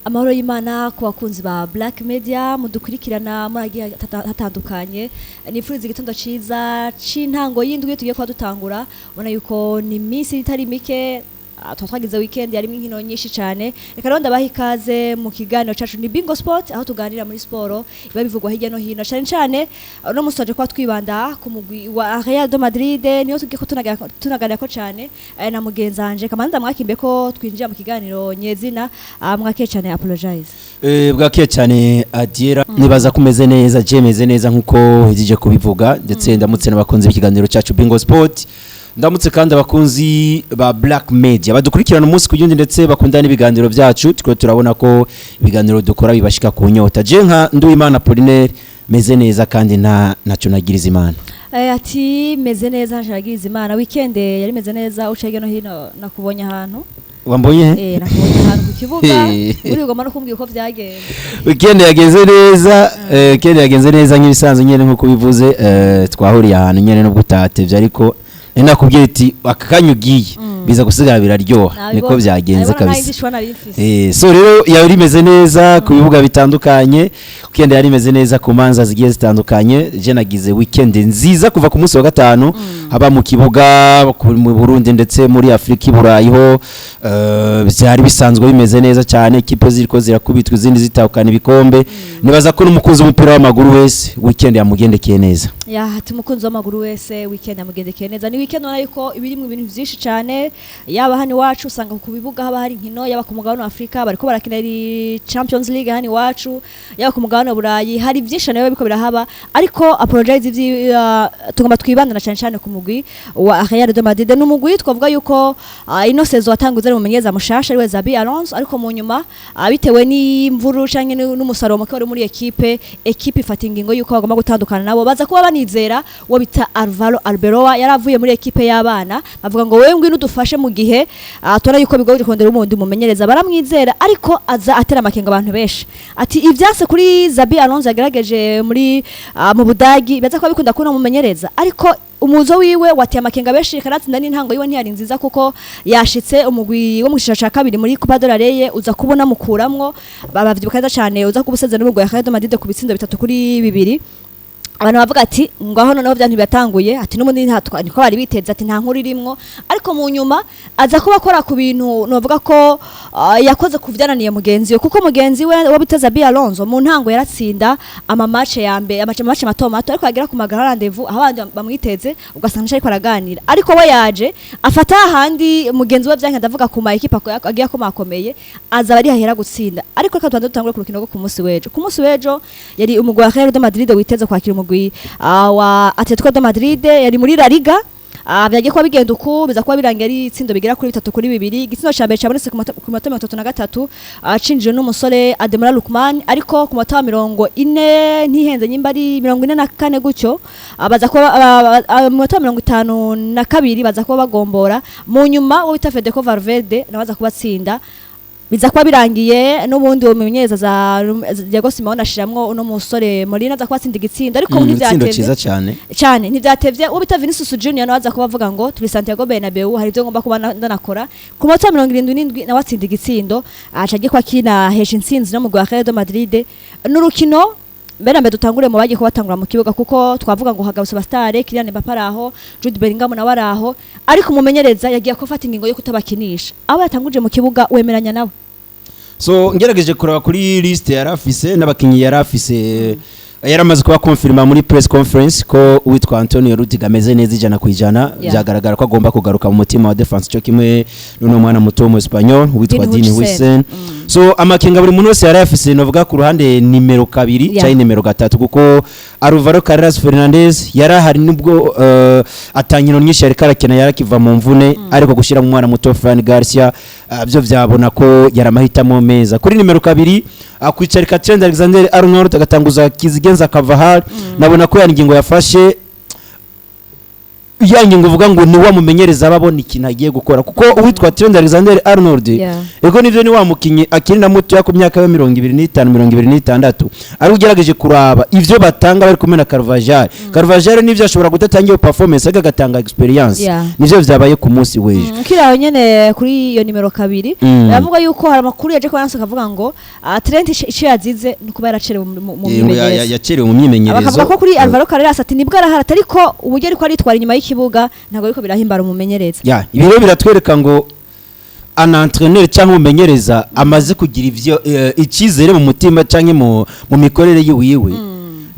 amahoro y'Imana ku bakunzi ba Black Media mudukurikirana muragiye hatandukanye nifuriza igitondo ciza c'intango y'indwi tugiye kwa dutangura ubona yuko ni minsi itari mike twagize weekend yarimwe inkino nyinshi cyane reka rero ndabaha ikaze mu kiganiro cacu ni Bingo Sport aho tuganira muri sport iba bivugwa hirya no hino cyane no musoje kwa twibanda ku mugwi wa Real de Madrid niyo tugiye ko tunaganira ko cyane na mugenzanje kamanza mwakimbe ko twinjira mu kiganiro nyezina mwake cyane apologize bwake cyane Adiera nibaza kumeze neza jemeze neza nkuko hijije kubivuga ndetse ndamutse n'abakunzi b'ikiganiro cacu Bingo Sport ndamutse kandi abakunzi ba Black Media badukurikirana umunsi ku yundi ndetse bakundana ibiganiro byacu tiko turabona ko ibiganiro dukora bibashika ku nyota je nka Nduwimana Apollinaire meze neza kandi naco nagiriza imana ati meze neza nshagiriza imana weekend yari meze neza ucege no hino nakubonye ahantu wambonye nakubonye ahantu ku kibuga uri ugoma no kumbwira uko byagenze weekend yagenze neza weekend yagenze neza nk'ibisanzwe nyene nkuko bivuze twahuriye ahantu nyene no gutatevye ariko nakubwiye ati akanyugiye biza gusigara biraryoha niko byagenze kabisa so rero yari imeze neza ku bibuga bitandukanye weekend yari imeze neza ku manza zigiye zitandukanye je nagize weekend nziza kuva ku munsi wa gatanu haba mu kibuga mu Burundi ndetse muri Afrika iburayiho byari bisanzwe bimeze neza cyane ikipe ziriko zirakubitwa izindi zitahukana ibikombe nibaza ko n'umukunzi w'umupira w'amaguru wese weekend yamugendekeye neza ati umukunzi w'amaguru wese weekend yamugendekeye neza ni weekend ubona yuko ibirimo ibintu byinshi cyane yaba hano iwacu usanga ku bibuga haba hari inkino yaba ku mugabane wa Afrika bariko barakina Champions League hano iwacu yaba ku mugabane wa Burayi hari byinshi nayo biko birahaba ariko apologize tugomba twibandana cyane ku mugwi wa Real de Madrid n'umugwi twavuga yuko ino sezo watanguze mu menyeza mushasha ari we Xabi Alonso ariko mu nyuma bitewe n'imvuru canke n'umusaruro muke wari muri equipe ifata ingingo yuko bagomba gutandukana nabo baza kuba banizera wo bita Alvaro Arbeloa yaravuye muri equipe y'abana bavuga ngo wewe ngwino dufashe mu gihe tora yuko bigoye kondera umundi mumenyereza baramwizera ariko aza atera amakenga abantu benshi ati ivyase kuri Xabi Alonso yagerageje muri mu Budagi baza ko bikunda kuno mumenyereza ariko umuzo wiwe wati amakenga benshi karatsinda n'intango yiwe ntiyari nziza kuko yashitse umugwi wo mu gishira ca kabiri muri Copa del Rey uza kubona mukuramwo babavyibukaza cyane uza kubusezera n'umugwi wa Real de Madrid ku bitsindo 3-2 abantu bavuga ati ngaho noneho byantu byatanguye ati n'umundi niko bari biteze ati nta nkuru irimwo ariko mu nyuma aza kuba akora ku bintu novuga ko yakoze kuvyananiye mugenzi we kuko mugenzi we wo biteza Xabi Alonso mu ntango yaratsinda ama match yambe amace mato ariko yagira ku magara rendezvous abandi bamwiteze ugasanga ariko araganira ariko we yaje afata handi mugenzi we byanka ndavuga ku ma equipe agiye ko makomeye aza bari hahera gutsinda ariko reka twandutangure ku rukino rwo ku munsi wejo yari umugwi wa Real de Madrid witeze kwakira wa Atletico de Madrid yari muri La Liga byagiye kwa bigenda uko biza kuba birangiye ari itsindo bigera kuri 3-2 igitsino ca mbere cabonetse ku mata 33 acinjije n'umusore Ademola Lookman ariko ku mata 40 ntihenze nyimba ari 44 gutyo baza kuba mu mata 52 baza kuba bagombora mu nyuma wo bita Federico Valverde nabaza kubatsinda biza kwa birangiye n'ubundi umenyeza za Diego Simeone ashiramwo uno musore Molina za kwatsinda igitsinda ariko ntivyatevye cyane ntivyatevye wo bita Vinicius Junior nabaza kubavuga ngo turi Santiago Bernabeu hari byo ngomba kuba ndanakora ku mota 77 nawatsinda igitsindo acagiye kwa kina hesha insinzi no mu Real de Madrid n'urukino Mbere dutangure mu bagiye kubatangura mu kibuga kuko twavuga ngo hagabo Sebastare Kylian Mbappé araho Jude Bellingham na waraho ariko umumenyereza yagiye kufata ingingo yo kutabakinisha abo yatanguje mu kibuga wemeranya nawe so ngerageje kuraba kuri liste yarafise n'abakinyi yarafise yaramaze kuba confirma muri press conference ko witwa Antonio Rudiger ameze neza ijana kwijana byagaragara ko agomba kugaruka mu mutima wa defense cyo kimwe n'uno mwana muto mu Espanyol witwa Dini Huijsen so amakenga buri muntu wese yarafise novuga ku ruhande nimero 2 cyane nimero 3 kuko Alvaro Carlos Fernandez yarahari nubwo atanyino nyinshi yari karakena yarakiva mu mvune ariko gushira mu mwana muto Fran Garcia byo byabona ko yaramahitamo meza kuri nimero 2 akwicarika Trent Alexander-Arnold agatanguza Kizigenza Cavahal nabona ko yaningingo yafashe yanyu ngo uvuga ngo ni wa mumenyereza babona ikintu agiye gukora kuko uwitwa Trent Alexander-Arnold ego nivyo ni wa mukinyi akirina muto ku myaka ya 25 26 ari ugerageje kuraba ivyo batanga bari kumena Carvajal nivyo ashobora gutatanga performance agatanga experience nivyo vyabaye ku munsi weje kiraho nyene kuri iyo nimero 2 bavuga yuko hari amakuru yaje ko yanse akavuga ngo Trent ico yazize nuko yaracerewe mu myimenyerezo yacerewe mu myimenyerezo bakavuga ko kuri Alvaro Carreras ati nibwo arahara ariko uburyo ariko aritwara inyuma kibuga ntago ariko birahimbara umumenyereza ibiro biratwereka ngo an entraîneur cyangwa umumenyereza amaze kugira ivyo ikizere mu mutima canke mu mikorere yiwiwe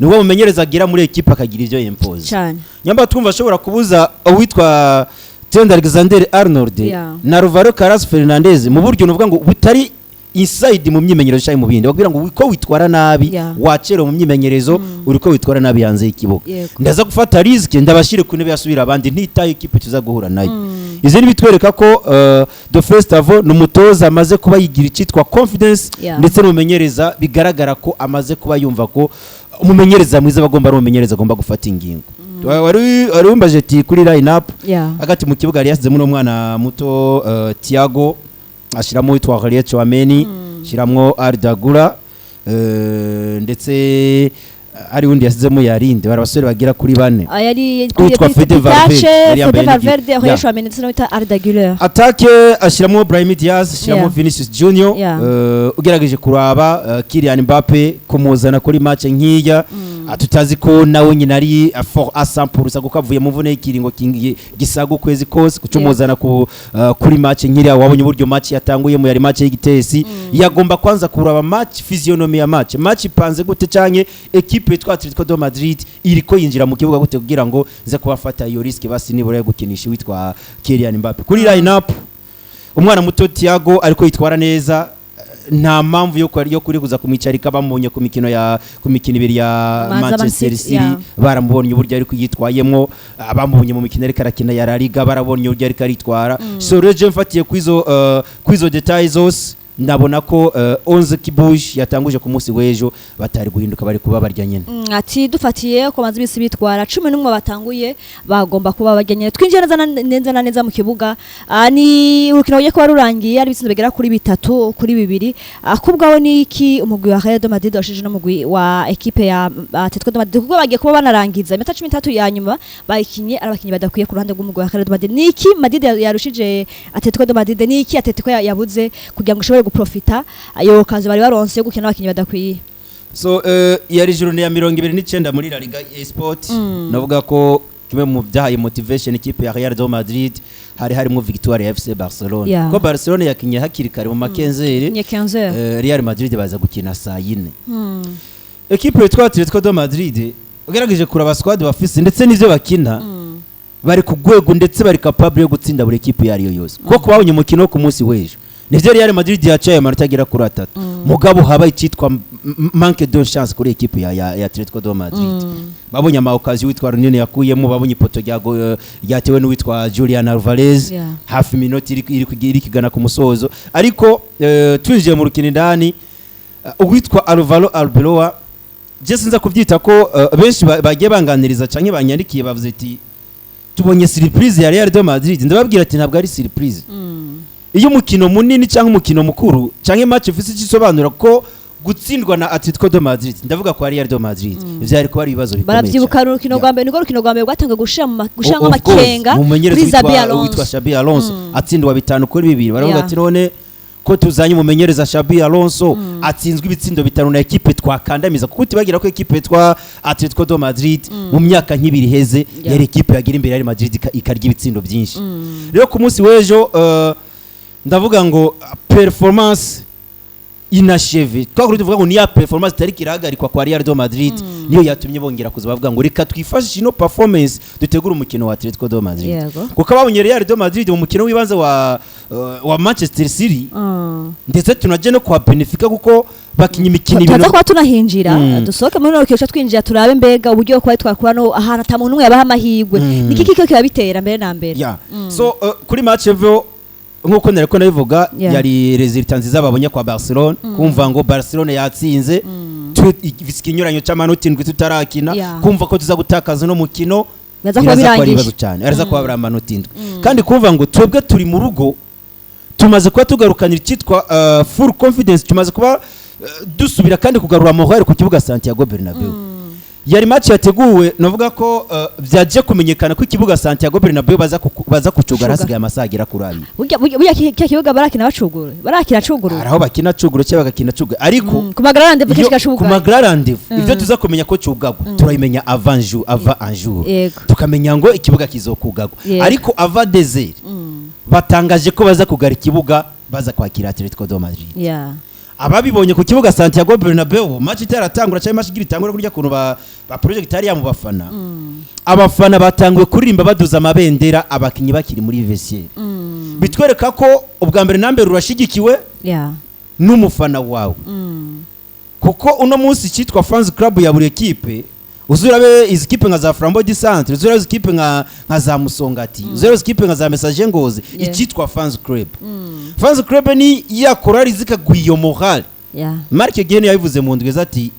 niwo mumenyereza agira muri equipe akagira ivyo impose cyane nyamba twumva ashobora kubuza uwitwa Trent Alexander-Arnold na Alvaro Carreras Fernandez mu buryo nuvuga ngo butari inside mu myimenyerezo cyane mu bindi bakubwira ngo uko witwara nabi wacero mu myimenyerezo uriko witwara nabi yanze ikibuga ndaza gufata risk ndabashire ku ntebe yasubira abandi ntitaye ikipe tuza guhura nayo izi nibitwereka ko the first of all numutoza amaze kuba yigira icitwa confidence ndetse n'umumenyereza bigaragara ko amaze kuba yumva ko umumenyereza mwiza bagomba ari umumenyereza agomba gufata ingingo wari wumbaje ati kuri line up hagati mu kibuga yari yasizemo n'umwana muto Thiago ashiramo witwa Gabriel Chouameni shiramwo Arda Güler ndetse ari wundi yasizemo yarinde barabasore bagira kuri bane ayari utwa Fede Valverde Gabriel Chouameni ndetse n'wita Arda Güler attaque ashiramo Brahim Diaz ashiramo Vinicius Junior ugerageje kuraba Kylian Mbappe kumuzana kuri match nkiya tutazi ko nawe nyina ari for asampurusa gukavuye mu mvune y'ikiringo gisago kwezi kose kucumuzana kuri match nkiriya wabonye uburyo match yatanguye mu yari match y'igitesi yagomba kwanza kuraba match physionomie ya match ipanze gute canke equipe yitwa Atletico de Madrid iriko yinjira mu kibuga gute kugira ngo ze kubafata iyo risk basi nibura gukinisha witwa Kylian Mbappe kuri line up umwana muto Thiago ariko yitwara neza nta mpamvu yo kuri kuza kumwicarika bamunye ku mikino ibiri ya Manchester City baramubonye uburyo ari kuyitwayemo abamubonye mu mikino ariko arakina ya La Liga barabonye uburyo ariko aritwara so reje mfatiye kwizo details zose ndabona ko 11 Kibush yatanguje ku munsi wejo batari guhinduka bari kuba barya nyene ati dufatiye ko manzi bisi bitwara 11 batanguye bagomba kuba barya nyene twinjira neza mu kibuga ni urukino ugiye kuba rurangiye ari bisinze begera kuri 3 kuri 2 akubwaho niki umugwi wa Real Madrid washije no mugwi wa equipe ya Atletico de Madrid kuko bagiye kuba banarangiza imeta 13 ya nyuma bayikinye arabakinyi badakwiye ku ruhande rw'umugwi wa Real Madrid niki Madrid yarushije Atletico de Madrid niki Atletico yabuze kugira ngo ushobore guprofita ayo kazi bari baronse gukina abakinyi badakwiye so yari journée ya 29 muri La Liga eSport navuga ko kimwe mu byahaye motivation ikipe ya Real de Madrid harimo victoire ya FC Barcelona ko Barcelona yakinye hakiri kare mu makenzere Real Madrid baza gukina saa 4 ekipe yitwa Atletico de Madrid ugerageje kuraba squad bafise ndetse n'ivyo bakina bari ku gwego ndetse bari capable yo gutsinda buri ekipe yari yose kuko babonye umukino ku munsi wejo nivyo Real Madrid yacaye amanota agera kuri 3 mugabo habaye cyitwa manque de chance kuri equipe ya Atletico de Madrid babonye ama occasion witwa Ronaldo yakuyemo babonye ipoto ryatewe n'uwitwa Julian Alvarez hafi minute iri kigana ku musozo ariko twinjiye mu rukino ndani uwitwa Alvaro Arbeloa je sinza kuvyita ko benshi bagiye banganiriza canke banyandikiye bavuze ati tubonye surprise ya Real de Madrid ndababwira ati ntabwo ari surprise iyo umukino munini cyangwa umukino mukuru cyangwa match ifise igisobanura ko gutsindwa na Atletico de Madrid ndavuga ko Real de Madrid vyari ko ari ibibazo bikomeye baravyibuka rukino rwa mbere niko rukino rwa mbere gwatangiye gushanga amakenga kuri Xabi Alonso atsindwa 5-2 baravuga ati none ko tuzanye umumenyereza Xabi Alonso atsinzwe ibitsindo 5 na equipe twakandamiza kuko tibagira ko equipe twa Atletico de Madrid mu myaka nk'ibiri heze yari equipe yagira imbere ya Madrid ikarya ibitsindo byinshi rero ku munsi wejo ndavuga ngo performance inacheve twakuri tuvuga ngo ni ya performance tari kirahagarikwa kwa Real de Madrid niyo yatumye bongera kuza bavuga ngo reka twifashishe no performance dutegura umukino wa Atletico de Madrid kuko babonye Real de Madrid mu mukino w'ibanze wa Manchester City ndetse tunaje no kwa benefika kuko bakinye imikino ibintu taza kwa tunahinjira dusohoke muri rukesha twinjira turabe mbega uburyo kwa twakura no ahantu atamuntu umwe yabaha amahigwe niki kiko kibabitera mbere na mbere so kuri match evo nkuko nareko nabivuga yari resultat nziza babonye kwa Barcelona kumva ngo Barcelona yatsinze ikinyuranyo cy'amanota 7 tutarakina kumva ko tuza gutakaza no mukino baza kuba birangije cyane araza kuba baramanota indwi kandi kumva ngo twebwe turi mu rugo tumaze kuba tugarukanira cyitwa full confidence tumaze kuba dusubira kandi kugarura amahoro ku kibuga Santiago Bernabeu yari match yateguwe navuga ko byaje kumenyekana ko ikibuga Santiago Bernabeu baza kucugara hasigaye amasagira kurari burya kibuga barakina bacugura barakina cugura araho bakina cugura cyo bagakina cugura ariko ku magara rendez-vous kishika cugura ku magara rendez-vous ivyo tuza kumenya ko cugagwa turayimenya avant un jour tukamenya ngo ikibuga kizokugagwa ariko avant des heures batangaje ko baza kugara ikibuga baza kwakira Atletico de Madrid ababibonye ku kibuga Santiago Bernabeu match itaratangura cyangwa match igitangura kurya kuntu ba project ari mu bafana abafana batanguye kuririmba baduza amabendera abakinyi bakiri muri vestiaire bitwereka ko ubwa mbere nambere urashigikiwe n'umufana wawe kuko uno munsi cyitwa fans club ya buri equipe uzurabe izi equipe nka za Flambeau du Centre uzurabe izi equipe nka za Musongati uzurabe izi equipe nka za Messager Ngozi icyitwa fans club fans club ni yakora rizika guiyo moral Marc Gene yabivuze mu ndweza ati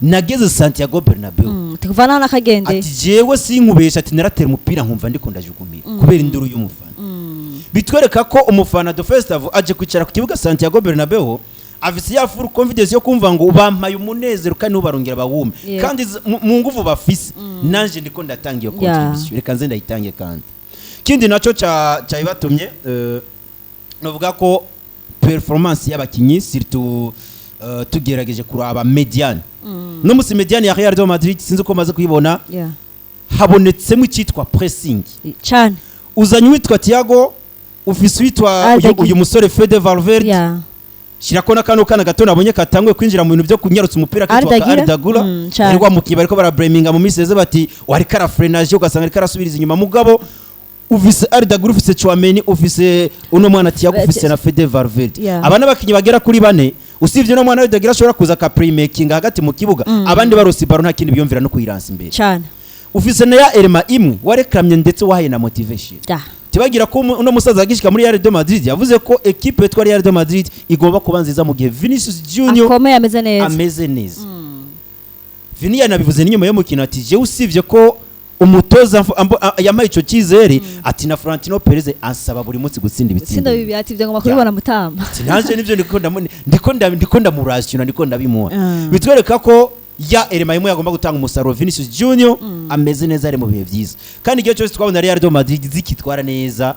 nageze Santiago Bernabeu tukuvana nakagende ati jewe sinkubesha ati naratera umupira nkumva ndiko ndajugumira kubera induru y'umufana bitwereka ko umufana de festival aje kwicara ku kibuga Santiago Bernabeu afise ya full confidence yo kumva ngo ubampaye umunezero kandi ubarongera bawume kandi mu nguvu bafise nanje ndiko ndatangiye contribution reka nze ndayitangiye kandi kindi naco cyayibatumye novuga ko performance y'abakinyi surtout tugerageje kuraba mediane no musi mediane ya Real de Madrid sinzi ko maze kuyibona habonetsemo icyitwa pressing cyane uzanye witwa Thiago ufise witwa uyu musore Fede Valverde shirako nakano kana gato nabonye katangwe kwinjira mu bintu byo kunyarutsa umupira kitwa Ardagula ariko mukiba ariko bara Bremingham mu miseze bati wari kara frenage ugasanga ari karasubiriza inyuma mugabo ufise Ardagula ufise Chouameni ufise uno mwana Thiago ufise na Fede Valverde abana bakinyi bagera kuri bane usivye no mwana Ardagula ashobora kuza ka playmaking hagati mu kibuga abandi barosi baro nta kintu biyumvira no kuyiransa imbere cyane ufise na ya Elma imwe warekramye ndetse wahaye na motivation tibagira ko uno musaza agishika muri Real de Madrid yavuze ko equipe etwa Real de Madrid igomba kuba nziza mu gihe Vinicius Junior akomeye ameze neza Vini yanabivuze n'inyuma yo mukino ati je usivye ko umutoza yamaye ico cyizere ati na Florentino Perez asaba buri munsi gutsinda ibitsindo bibi ati byo ngoma kubibona mutamba sinaje nivyo ndiko ndamurasiona ndiko ndabimura bitwereka ko ya Elma imwe yagomba gutanga umusaruro Vinicius Junior ameze neza ari mu bihe byiza kandi igihe cyose twabona Real de Madrid zikitwara neza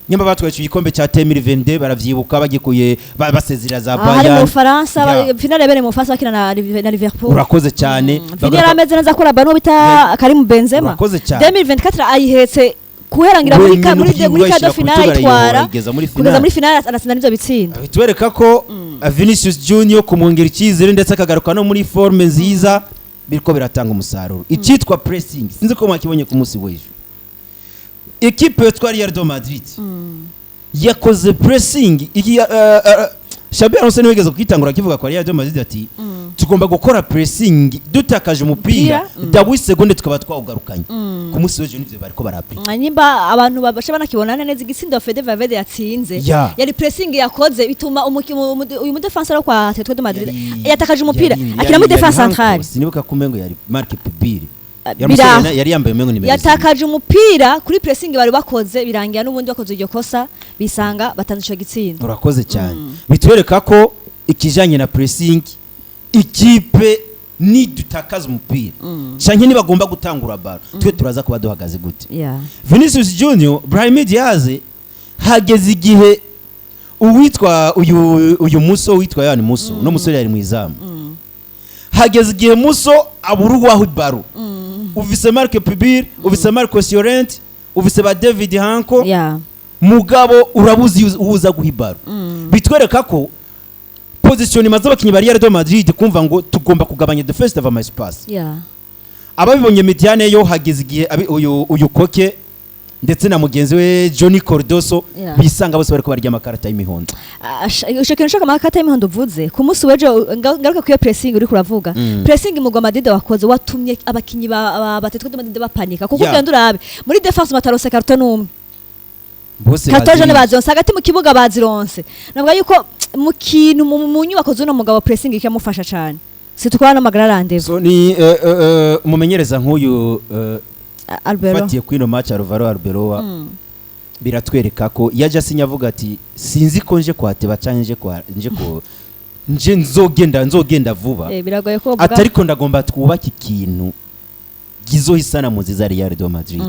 nyamba batwaye igikombe cya 2022 baravyibuka bagikuye basezera za Bayern hari mu Faransa finale bene mu Faransa bakina na Liverpool urakoze cyane finale ameze neza kora bano bita Karim Benzema 2024 ayihetse kuherangira muri kado finale itwara kugeza muri finale anatsinda nivyo bitsinda bitwereka ko Vinicius Junior kumwongera icyizere ndetse akagaruka no muri forme nziza biriko biratanga umusaruro icyitwa pressing sinzi ko mwakibonye ku munsi w'ejo equipe etwa Real de Madrid yakoze pressing Xabi Alonso niwegeze kwitangura kivuga kwa Real de Madrid ati tugomba gukora pressing dutakaje umupira dawi seconde tukaba twawugarukanye ku munsi w'ejo nivyo bariko barapika nyimba abantu babashobana kibona neza igisindo Fede Valverde yatsinze yari pressing yakoze bituma uyu mu defenseur kwa Atletico de Madrid yatakaje umupira akina muri defense centrale sinibuka kumengo yari Marc Pibiri yari yambaye umengo nimero yatakaje umupira kuri pressing bari bakoze birangira n'ubundi bakoze iryo kosa bisanga batanzisha gitsindo urakoze cyane bitwereka ko ikijanye na pressing ikipe ni dutakaza umupira canke nibagomba gutangura baro twe turaza kuba duhagaze gute Vinicius Junior Brahim Diaz hageze igihe uwitwa uyu muso witwa yani muso no musore yari mwizamu hageze igihe muso aburuwaho baro ufise Marc Pibir ufise Marcos Llorente ufise ba David Hanko mugabo urabuzi uza guhibaro bitwereka ko position imaze abakinyi bari Real de Madrid kumva ngo tugomba kugabanya the first of my space ababibonye mediane yo hageze igihe uyu koke ndetse na mugenzi we Johnny Cardoso bisanga bose bariko barya amakarata y'imihondo ushaka nshaka amakarata y'imihondo uvuze ku munsi wejo ngaruka kuye pressing uri kuravuga pressing mu Madrid wakoze watumye abakinyi ba Atletico de Madrid bapanika kuko ugenda urabe muri defense matarose karton numwe bose karton bazonse hagati mu kibuga bazironse navuga yuko mu kintu mu nyubako z'uno mugabo pressing ikamufasha cyane situkwana magara rendez-vous so ni umumenyereza nk'uyu Albero fatiye kwino match Alvaro Arbeloa biratwereka ko yaje asinya avuga ati sinzi ko nje kwateba cyangwa nje nzogenda vuba biragoye ko atari ko ndagomba twubaka ikintu gizohisana mu ziza Real de Madrid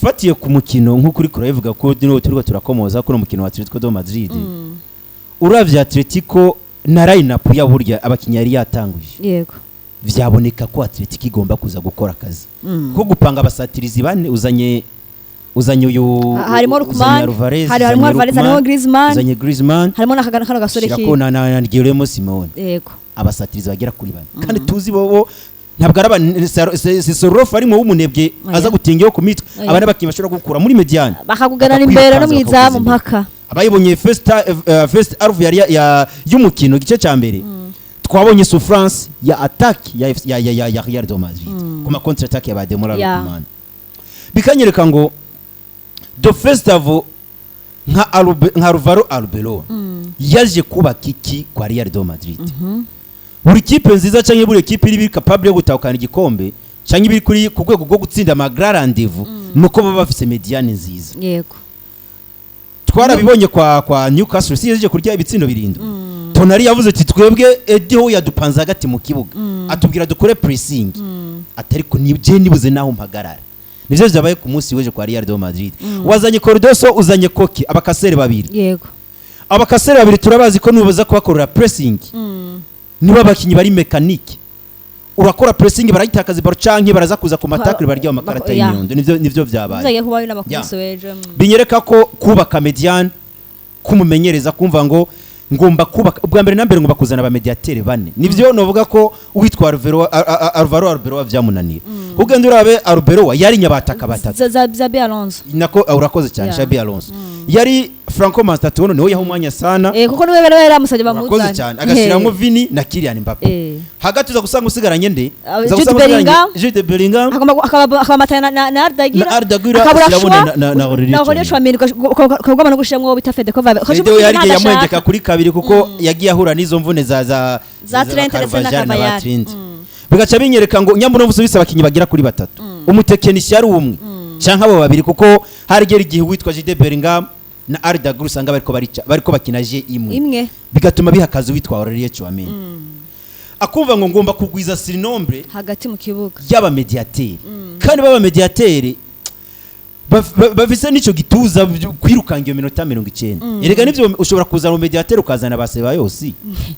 fatiye ku mukino nk'ukuri kuravuga ko dino turiko turakomoza ko no mukino wa Atletico de Madrid uravye Atletico na line-up ya burya abakinnyi yari yatanguje yego vyaboneka ko Atletico igomba kuza gukora akazi ko gupanga abasatirizi bane uzanye uyu harimo Lukman harimo Alvarez harimo Griezmann harimo nakagana kano gasore ki ko na Guillermo Simeone yego abasatirizi bagera kuri bane kandi tuzi bobo ntabwo araba Sorof arimo w'umunebwe aza gutingiyo ku mitwe abana bakiye bashobora gukura muri mediane bakaguganana imbere no mwizamu mpaka abayibonye first half ya y'umukino gice cya mbere twabonye souffrance ya attaque ya Real de Madrid kuma contre attaque ya Ademola Lookman bikanyereka ngo the first of nka Alvaro Arbeloa yaje kuba kiki kwa Real de Madrid buri kipe nziza cyangwa buri kipe iri capable yo gutahukana igikombe cyangwa ibiri kuri ku rwego rwo gutsinda amagra rendez-vous nuko baba bafise mediane nziza yego twarabibonye kwa Newcastle siyeje kurya ibitsindo birindwi Tonali yavuze ati twebwe Edio yadupanza hagati mu kibuga atubwira dukore pressing atari ko nibye nibuze naho mpagarara nivyo byabaye ku munsi weje kwa Real de Madrid wazanye Cordoso uzanye Koki abakasere babiri yego abakasere babiri turabazi ko nubuza kubakorera pressing niba bakinyi bari mechanique urakora pressing barayitakaza baro canke baraza kuza ku matakle barya amakarata y'inyondo nivyo byabaye nzaye kuba bina bakumunsi weje binyereka ko kubaka mediane kumumenyereza kumva ngo ngomba kubaka ubwa mbere nambere ngomba kuzana ba mediateur bane nivyo novuga ko uwitwa Alvaro Arbeloa vyamunaniye ugende urabe Arbeloa yari nyabataka batatu Xabi Alonso nako urakoze cyane Xabi Alonso yari Franco Mastattuono niwe yaha umwanya sana kuko niwe bere yaramusabye bamuzana urakoze cyane agashiramo Vini na Kylian Mbappe hagati uza gusanga usigaranye nde Jude Bellingham akaba matana na Arda Güler akabura na Aurelien Tchouameni kagoma no gushemwo bita Fede ko vabe Fede yari yamwendeka kuri kabiri kuko yagiye ahura n'izo mvune za Trent na Cavani bigaca binyereka ngo nyambuno busubisa abakinyi bagira kuri batatu umutekinisi yari umwe canka abo babiri kuko harigera igihe witwa Jude Bellingham na Arda Güler usanga bariko bakina je imwe bigatuma bihakaza witwa Aurelien Tchouameni akumva ngo ngomba kugwiza sirinombre hagati mu kibuga yaba mediateur kandi baba mediateur bafise nico gituza kwirukanga iyo minota 90 erega nivyo ushobora kuzana mediateur ukazana baseba yose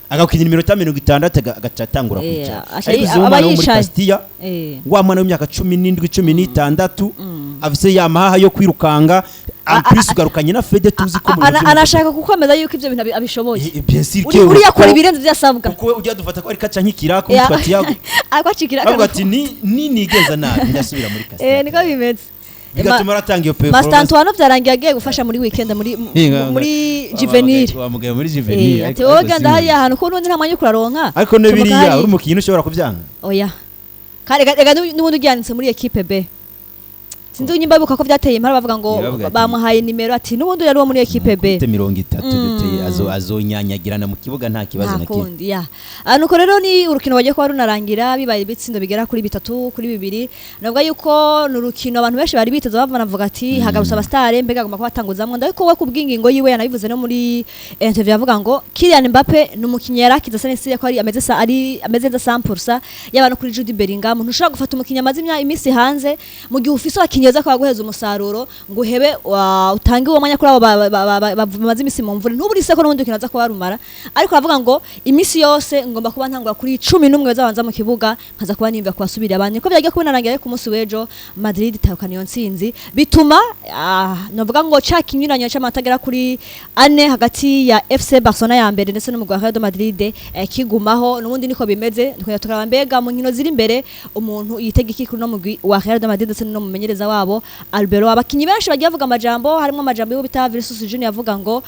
agakwinira minota 60 agacatangura kwica ariko umwana wo muri Castilla wa mwana w'imyaka 17 16 afise yamaha yo kwirukanga amplis ugarukanye na Fede tuzi ko anashaka gukomeza yuko ivyo bintu abishoboye bien sûr que uri yakora ibirenze byasabwa kuko ujya dufata ko ari kacankikira ko witwa Thiago akwacikira ati ni nigeza nabi ndasubira muri Castilla niko bimeze bigatuma ratanga iyo performance Mastantuano byarangiye agiye gufasha muri weekend muri juvenile wamugaye muri juvenile ati wogenda hari ahantu ko nundi ntamanye kuraronka ariko ne biriya uri mukintu ushobora kuvyanga oya kare ega n'ubundi ujyanitse muri equipe B sinzi nyimba bibuka ko byateye impara bavuga ngo bamuhaye nimero ati n'ubundi yari wo muri equipe B 30 duteye azonyanyagirana mu kibuga nta kibazo na kimwe ya nuko rero ni urukino wagiye kwa runarangira bibaye ibitsindo bigera kuri 3 kuri 2 navuga yuko n'urukino abantu benshi bari biteze bavuga ati hagarusa abastare mbega agomba kubatanguzamwe ndako we kubwingingo yiwe yanabivuze no muri interview avuga ngo Kylian Mbappe n'umukinyi yarakiza senesi ko ari ameze neza 100% y'abantu kuri Jude Bellingham ntushobora gufata umukinyi amaze imisi hanze mu gihe ufise abakinyeza kwa guheza umusaruro ngo uhebe utange uwo mwanya kuri abo bamaze imisi mu mvune ntuburise ko n'ubundi kinaza ko barumara ariko avuga ngo imisi yose ngomba kuba ntangura kuri 11 bazabanza mu kibuga nkaza kuba nimba kwasubira abandi ko byagiye kubinarangira ku munsi wejo Madrid itahukana iyo ntsinzi bituma novuga ngo cakinyuranyo cy'amatagera kuri 4 hagati ya FC Barcelona ya mbere ndetse n'umugwa Real Madrid kigumaho n'ubundi niko bimeze tukaba mbega mu nkino ziri imbere umuntu yitega iki kuri no mugwi wa Real Madrid ndetse no mumenyereza wabo Albero abakinyi benshi bagiye bavuga amajambo harimo amajambo yo bita Vinicius Junior yavuga ngo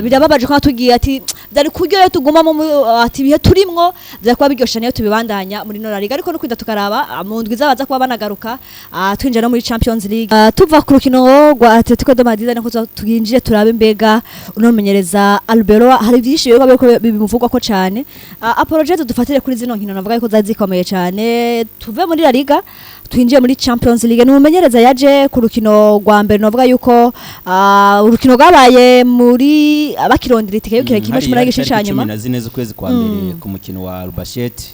birababaje ko tugiye ati byari kuryoye tuguma mu ati bihe turimwo byakuba biryosha niyo tubibandanya muri Nora Liga ariko no kwinda tukaraba mu ndwi zabaza kuba banagaruka twinjira no muri Champions League tuva ku rukino rwa Atletico de Madrid nako tuginjije turabe mbega unomenyereza Albero hari byinshi bimuvugwa ko cyane apologize dufatire kuri zino nkino navuga ko zazikomeye cyane tuve muri La Liga twinjiye muri Champions League n'umumenyereza yaje ku rukino rwa mbere novuga yuko urukino rwabaye muri abakirondira itike y'ukire kimwe cy'umurage cyanyuma 14 z'ukwezi kwa mbere ku mukino wa Rubasheti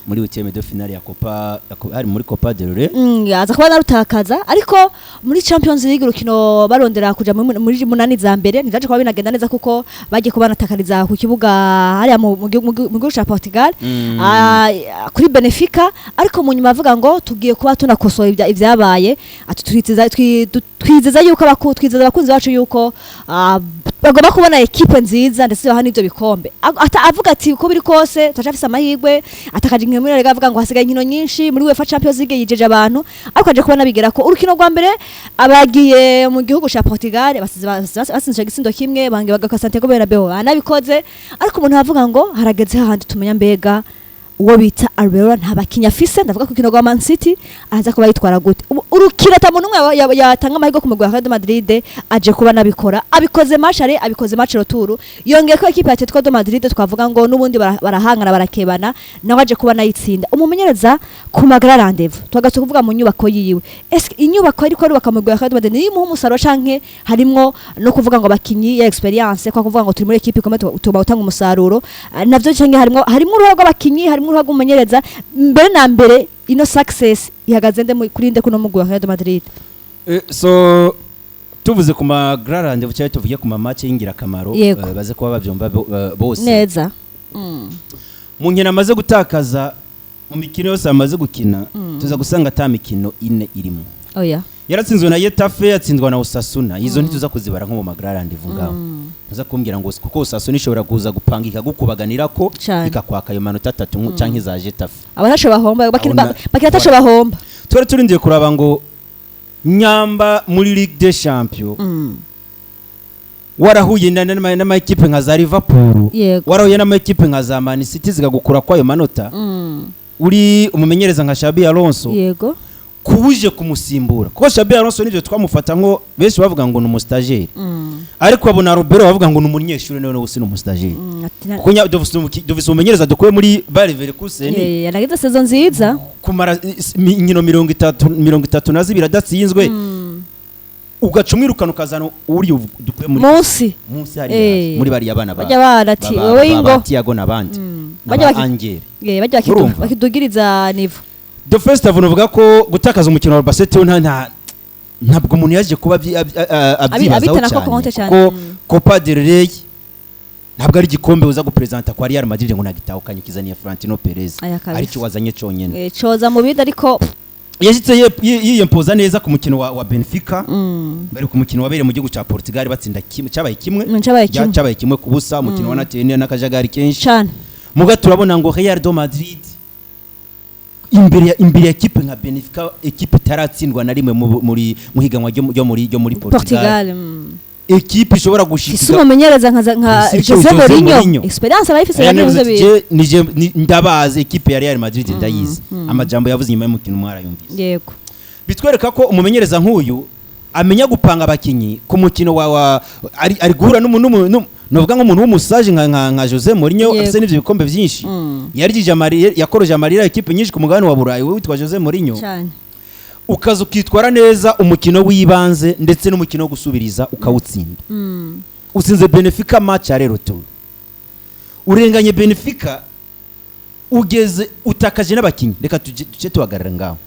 muri huitième de finale ya Copa hari muri Copa del Rey aza kuba narutakaza ariko muri Champions League urukino barondera kuja muri munani za mbere ntizaje kuba binagenda neza kuko bagiye kuba natakariza ku kibuga hariya mu gihugu cya Portugal kuri Benfica ariko mu nyuma bavuga ngo tugiye kuba tunakosoye ibyabaye twizeza yuko abakunzi bacu yuko bagomba kubona equipe nziza ndetse baha n'ibyo bikombe avuga ati uko biri kose tutacafise amahirwe atakaje inkino muri rega avuga ngo hasigaye inkino nyinshi muri UEFA Champions League yijeje abantu ariko aje kubona bigera ko urukino rwa mbere abagiye mu gihugu cya Portugal basinze igisindo kimwe bange bagaka Santiago Bernabeu anabikoze ariko umuntu avuga ngo harageze hahandi tumenya mbega uwo bita Alvaro ntabakinya afise ndavuga ku kino rwa Man City aza kuba yitwara gute urukira tamuntu umwe yatanga amahirwe ku mugwa Real Madrid aje kuba nabikora abikoze match retour yongeye ko equipe ya Atletico de Madrid twavuga ngo nubundi barahangana barakebana nawe aje kuba nayitsinda umumenyereza ku magara rendezvous twagatse kuvuga mu nyubako yiwe eske inyubako ariko ari bakamugwa Real Madrid ni mu umusaro canke harimwo no kuvuga ngo bakinyi ya experience kwa kuvuga ngo turi muri equipe ikomeye tuba utanga umusaruro navyo canke harimwo urugo rw'abakinyi harimwo umumenyereza mbere na mbere ino success ihagaze nde kuri nde kuno mugwa Real Madrid so tuvuze ku magrarande bucyaye tuvuye ku match y'ingira kamaro baze kuba bavyumva bose neza mu nkina amaze gutakaza mu mikino yose amaze gukina tuza gusanga ata mikino ine irimo oya yaratsinzwe na Getafe yatsinzwe na Osasuna izo ntituza kuzibara nko mu magrarande ivungaho tuza kumbwira ngo kuko Osasuna ishobora kuza gupangika gukubaganira ko ikakwaka ayo manota 3 canke za Getafe abasho bahomba bakira tasho bahomba twari turindiye kuraba ngo nyamba muri Ligue des Champions warahuye n'ama equipe nka za Liverpool warahuye n'ama equipe nka za Man City zigagukura kwa ayo manota uri umumenyereza nka Xabi Alonso yego kubuje kumusimbura kuko Xabi Alonso nivyo twamufata ngo benshi bavuga ngo ni stagiaire ariko abona Robert bavuga ngo ni umunyeshuri none usi ni stagiaire kuko dovise umumenyereza dukuye muri Bayer Leverkusen yanagize saison nziza kumara inkino 30 nazibira datsinzwe ugacumwirukana ukazana uri dukuye muri munsi hari muri bari abana bajya ati wowe ingo Thiago nabandi bajya Angel bajya bakidugiriza nivo The first avuga ko gutakaza umukino wa Basket ntabwo umuntu yaje kuba abyibazaho cyane ko Copa del Rey ntabwo ari igikombe uza gupresenta kwa Real Madrid ngo nagitahukanye kizaniye Florentino Perez aricyo wazanye cyonyene coza mu bindi ariko yashitse yiyempoza neza ku mukino wa Benfica bari ku mukino wabere mu gihugu cya Portugal batsinda cyabaye kimwe ku busa umukino wa natene n'akajagari kenshi cyane muga turabona ngo Real de Madrid imbere equipe nka Benfica equipe taratsindwa na rimwe muri muhiganwa ryo muri Portugal equipe ishobora gushika umumenyereza nka Jose Mourinho experience abayifise nije ndabaza equipe ya Real Madrid ndayizi amajambo yavuze nyuma y'umukino mwarayumvise yego bitwereka ko umumenyereza nk'uyu amenya gupanga abakinyi ku mukino ari guhura novuga nk'umuntu w'umusaje nka Jose Mourinho afise n'ivyo bikombe byinshi yarigije yakoroje amarira equipe nyinshi ku mugabane wa Burayi witwa Jose Mourinho ukaza ukitwara neza umukino w'ibanze ndetse n'umukino wo gusubiriza ukawutsinda usinze Benfica match ya rero tu urenganye Benfica ugeze utakaje n'abakinyi reka tuce tuhagarara ngaho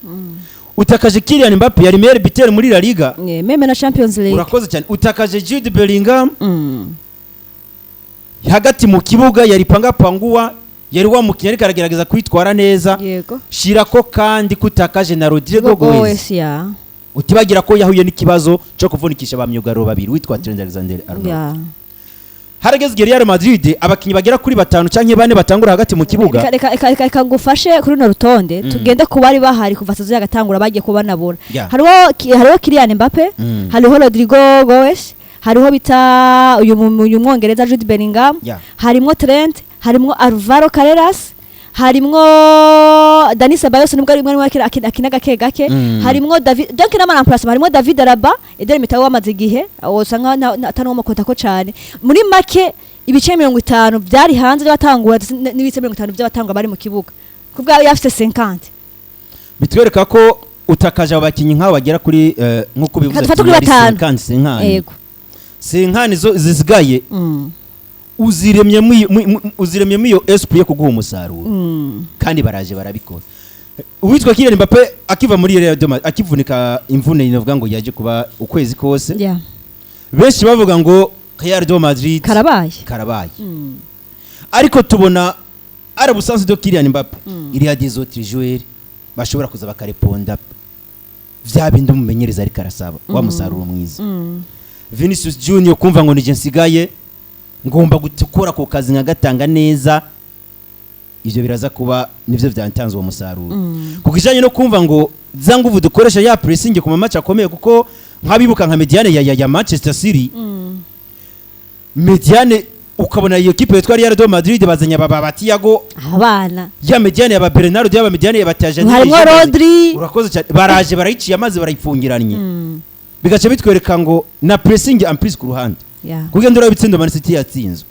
utakaje Kylian Mbappe yari meilleur buteur muri La Liga meme na Champions League urakoze cyane utakaje Jude Bellingham hagati mu kibuga yari panguwa yari wa mukinnyi ariko aragerageza kwitwara neza shirako kandi kutakaje na Rodrigo Goes utibagira ko yahuye n'ikibazo cyo kuvunikisha bamyugaro babiri witwa Trent Alexander-Arnold harageze Real Madrid abakinyi bagera kuri 5 canke 4 batangura hagati mu kibuga reka ngufashe kuri no rutonde tugende ku bari bahari kuva sazo yagatangura bagiye kubanabura hariho Kylian Mbappe hariho Rodrigo Goes hariho bita uyu mwongereza Jude Bellingham harimo Trent harimo Alvaro Carreras harimo Dani Ceballos nubwo ari mwe akina gake harimo David donc n'amana place harimo David Alaba Eder Militao wamaze gihe usanga atano makota ko cyane muri make ibice 50 byari hanze batangura n'ibice 50 by'abatangwa bari mu kibuga kubwa yafite 50 bitwereka ko utakaje abakinyi nk'abo bagera kuri nkuko bivuze Dufate kuri batanu. senkani Yego. senkani zo zisigaye uziremyemo iyo esprit yo kuguha umusaruro kandi baraje barabikora. Uwitwa Kylian Mbappe akiva muri Real Madrid akivunika imvune inavuga ngo yaje kuba ukwezi kose, Yeah. benshi bavuga ngo Real Madrid Karabaye. ariko tubona arabusanzwe do Kylian Mbappe il y a des autres joueurs bashobora kuza bakareponda vya bindi umumenyereza ari karasaba wa musaruro mwiza. Vinicius Junior kumva ngo nije nsigaye ngomba gukora ku kazi nkagatanga neza, ivyo biraza kuba nivyo byantanze uwo musaruro. Kukijanye no kumva ngo za nguvu dukoresha ya pressing ku match akomeye, kuko nkabibuka nka Mediane ya Manchester City, Mediane ukabona iyo kipe yitwa Real Madrid bazanya baba Thiago abana ya Mediane ya Bernardo ya Mediane ya Batajani harimo Rodri, urakoze cyane, baraje barayiciye amazi barayifungiranye, bigace bitwereka ngo na pressing amprise ku ruhande. Yeah. Kugenda urabitsindo Man City yatsinzwe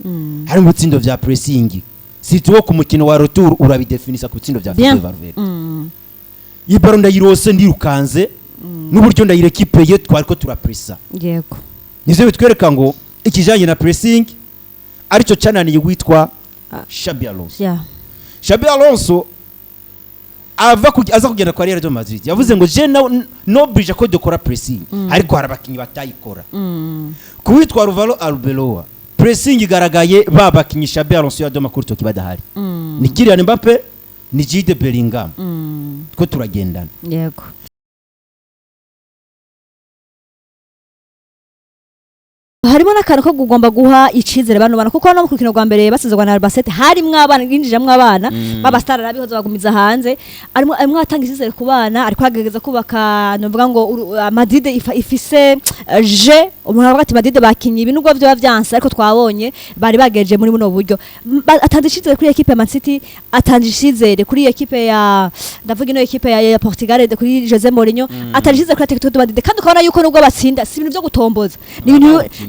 hari mu bitsindo vya pressing, situwo ku mukino wa retour urabidefinisa ku bitsindo vya Fede Valverde. Ibaro ndayirose ndirukanze n'uburyo ndayirekipeye twariko turapressa. Yego. Nivyo bitwereka ngo ikijanye na pressing arico cananiye witwa Xabi Alonso. Yeah. Xabi Alonso aza kugenda kwa Real Madrid yavuze ngo je no bridge ko dukora pressing ariko harabakinyi batayikora. Kuwitwa Ruvalo Arbeloa pressing igaragaye babakinyi Xabi Alonso ya doma kurto kibadahari. Ni Kylian Mbappe ni Jude Bellingham. Ko turagendana. Yego. Harimo n'akantu ko kugomba guha icizere bano bana, kuko no mu rukino rwa mbere basizwe na Albacete harimwo abana binjijamwe abana baba star arabihoza bagumiza hanze, arimo atanga icizere ku bana, ariko agegeza kubaka novuga ngo Madrid ifise je umuntu avuga ati Madrid bakinyi ibintu gwo byo bavyanse, ariko twabonye bari bageje muri buno buryo. Atanje icizere kuri equipe ya Man City, atanje icizere kuri equipe ya ndavuga ino equipe ya Portugal kuri Jose Mourinho, atanje icizere kuri Atletico Madrid, kandi ukabona yuko nubwo batsinda si ibintu byo gutomboza, ni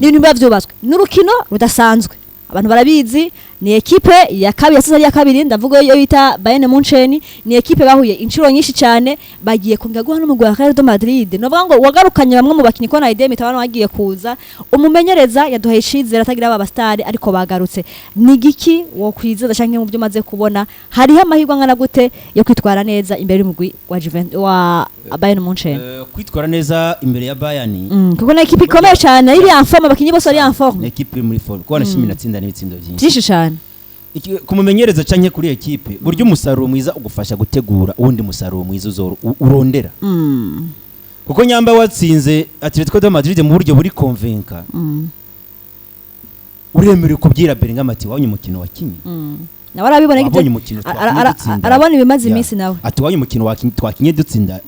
ibintu byubatswe n'urukino rudasanzwe. Abantu barabizi ni equipe ya kabiri yasize ya kabiri, ndavuga yo bita Bayern Munchen, ni equipe bahuye inshuro nyinshi cyane, bagiye kunga guha no mu Real Madrid. Novuga ngo wagarukanye bamwe mu bakinyi ko na idea mitabano wagiye kuza, umumenyereza yaduhaye icizere atagira aba star ariko bagarutse. Ni giki wo kwizeza canke mu byo maze kubona hariho amahirwe angana gute yo kwitwara neza imbere y'umugwi wa Juventus wa Bayern Munchen? Kwitwara neza imbere ya Bayern kuko na equipe ikomeye cyane iri en forme, abakinyi bose ari en forme, equipe muri forme kuko nashimye natsinda n'ibitsindo byinshi cyane. Kumumenyereza canke kuri equipe buryo umusaruro mwiza ugufasha gutegura uwundi musaruro mwiza urondera. Kuko nyamba watsinze Atletico de Madrid mu buryo buri convaincre, uremere kubyira Bellingham ati wabonye umukino wakinye, nawe arabibona gite arabona ibimaze iminsi nawe ati wabonye umukino twakinye dutsinda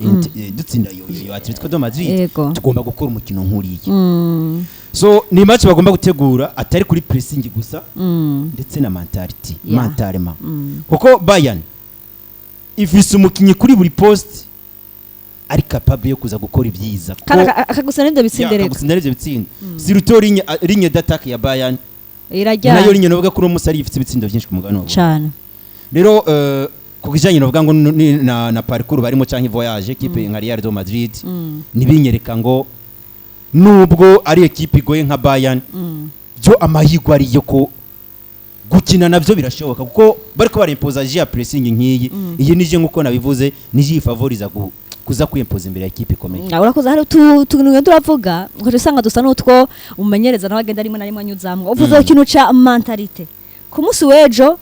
yo Atletico de Madrid, tugomba gukora umukino nkuriye. So ni match bagomba gutegura atari kuri pressing gusa ndetse na mentality mentalema, kuko Bayern ifise umukinyi kuri buri post ari capable yo kuza gukora ibyiza, akagusa n'ibyo bitsindereka siruto ligne d'attaque ya Bayern irajya nayo ligne novuga kuri umusari ifite ibitsindo byinshi ku mugano cyane. Rero kukijanye novuga ngo na parcours barimo canke voyage equipe nka Real Madrid nibinyereka ngo nubwo ari equipe igoye nka Bayern byo amahirwe ari yo ko gukina navyo birashoboka, kuko bariko barimpoza ya pressing nkiyi iyi nije nkuko nabivuze nije ifavoriza kuza kwimpoza imbere ya equipe ikomeye. Urakoze hari tuntu turavuga ngo usanga dusa n'utwo umumenyereza nawe agenda rimwe na rimwe anyuzamwe, uvuze ikintu ca mentalite ku munsi wejo.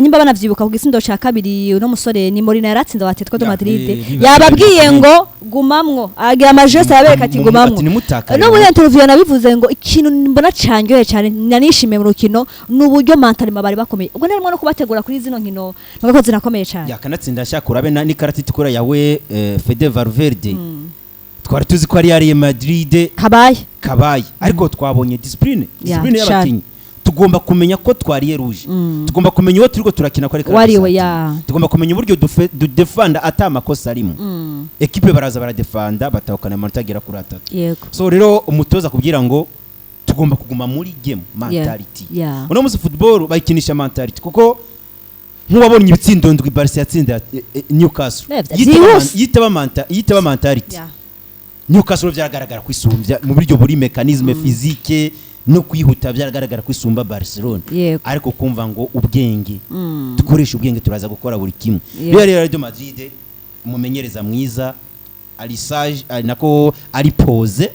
Nyimba banavyibuka ku gisindo ca kabiri uno musore ni Molina yaratsinze wa Atletico de Madrid, yababwiye ngo gumamwo, agira amajeste yabereka ati gumamwo. No muri interview nabivuze ngo ikintu mbona cyanyoye cyane nanishimiye mu rukino n'uburyo mentalima bari bakomeye, ubwo narimo no kubategura kuri zino nkino nubwo zinakomeye cyane. Yakanatsinda shakura be ni karati tukura yawe Fede Valverde, twari tuzi ko ari Real Madrid kabaye ariko twabonye discipline y'abakinyi. Tugomba kumenya ko twariye ruje, tugomba kumenya uwo turiko turakina ko ari tugomba kumenya uburyo defanda ata makosa arimo. Equipe baraza baradefanda batahukana amanota agera kuri 3. So rero umutoza kugira ngo tugomba kuguma muri game mentality. Uno musi football bayikinisha mentality, kuko nk'uwabonye ibitsindo ndwi Barca yatsinda Newcastle yitaba mentality Newcastle byagaragara kwisumbya mu buryo buri mechanisme physique no kwihuta byagaragara kwisumba Barcelona ariko kumva ngo ubwenge dukoresha ubwenge turaza gukora buri kimwe Real Madrid umumenyereza mwiza ari sage nako ari pose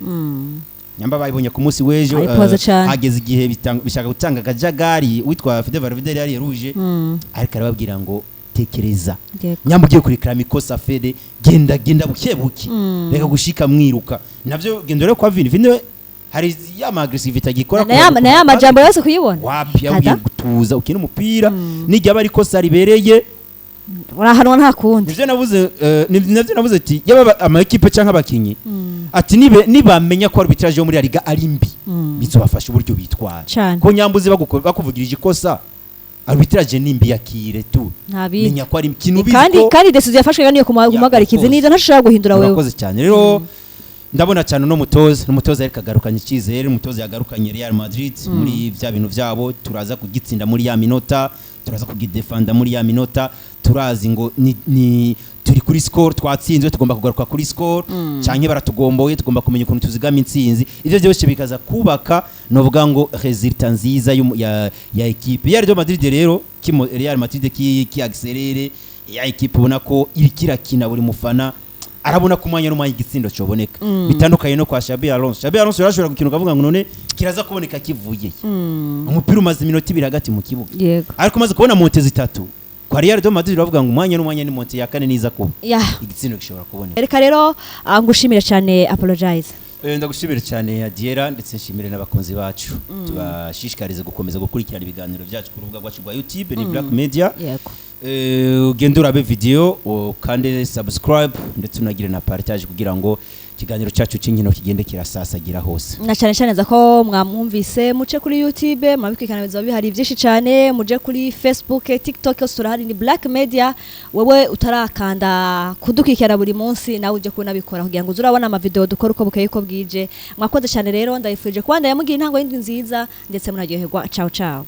nyamba bayibonye ku munsi wejo hageze igihe bishaka gutanga akajagari witwa Fede Valverde yari ruje ariko arababwira ngo tekereza nyamba ugiye kurikira mikosa Fede genda bukebuke reka gushika mwiruka navyo gendore kwa Vini hari ya aggressivity agikora na ya majambo yose kuyibona wapi yagiye gutuza ukina umupira nijya bari kosa ribereye urahanwa nta kundi nivyo navuze ati yaba ama equipe canka abakinyi ati nibamenya ko arbitrage yo muri Liga ari mbi bizobafasha uburyo bitwara ko nyambuzi bakuvugirije ikosa arbitrage nimbi yakire tu menya ko ari ikintu biziko kandi decision yafashwe yaniyo kumagarikize nizo ntashobora guhindura wewe urakoze cyane rero ndabona cyane n'umutoza ariko agarukanye icyizere umutoza yagarukanye Real Madrid muri bya bintu byabo turaza kugitsinda muri ya minota turaza kugidefanda muri ya minota turazi ngo ni turi kuri score twatsinzwe tugomba kugaruka kuri score canke baratugomboye tugomba kumenya ukuntu tuzigama intsinzi ivyo byose bikaza kubaka novuga ngo resultat nziza ya equipe ya Real Madrid rero Real Madrid ki accelere ya equipe ubona ko ibikirakina buri mufana arabona kumanya n'umanya igitsindo cyoboneka bitandukanye no kwa Xabi Alonso yarashobora gukina ukavuga ngo none kiraza kuboneka kivuye umupira umaze iminota 2 hagati mu kibuga ariko maze kubona monte zitatu kwa Real Madrid bavuga ngo umanya n'umanya ni monte ya kane niza kuba igitsindo gishobora kuboneka reka rero ngushimira cyane apologize ndagushimira cyane Adiera ndetse nshimire n'abakunzi bacu tubashishikarize gukomeza gukurikirana ibiganiro byacu ku rubuga rwacu rwa YouTube ni Black Media ugenda urabe video kandi subscribe ndetse unagire na partage kugira ngo ikiganiro cyacu cy'inkino kigende kirasasagira hose na cyane cyane ko mwamwumvise muce kuri YouTube mabikikana bizo bihari byinshi cyane muje kuri Facebook TikTok hari ni Black Media wewe utarakanda kudukikira buri munsi nawe uje kunabikora kugira ngo uzurabona ama video dukora uko bukeye ko bwije mwakoze cyane rero ndayifuje kwanda yamugira intango y'indi nziza ndetse munaryoherwa ciao ciao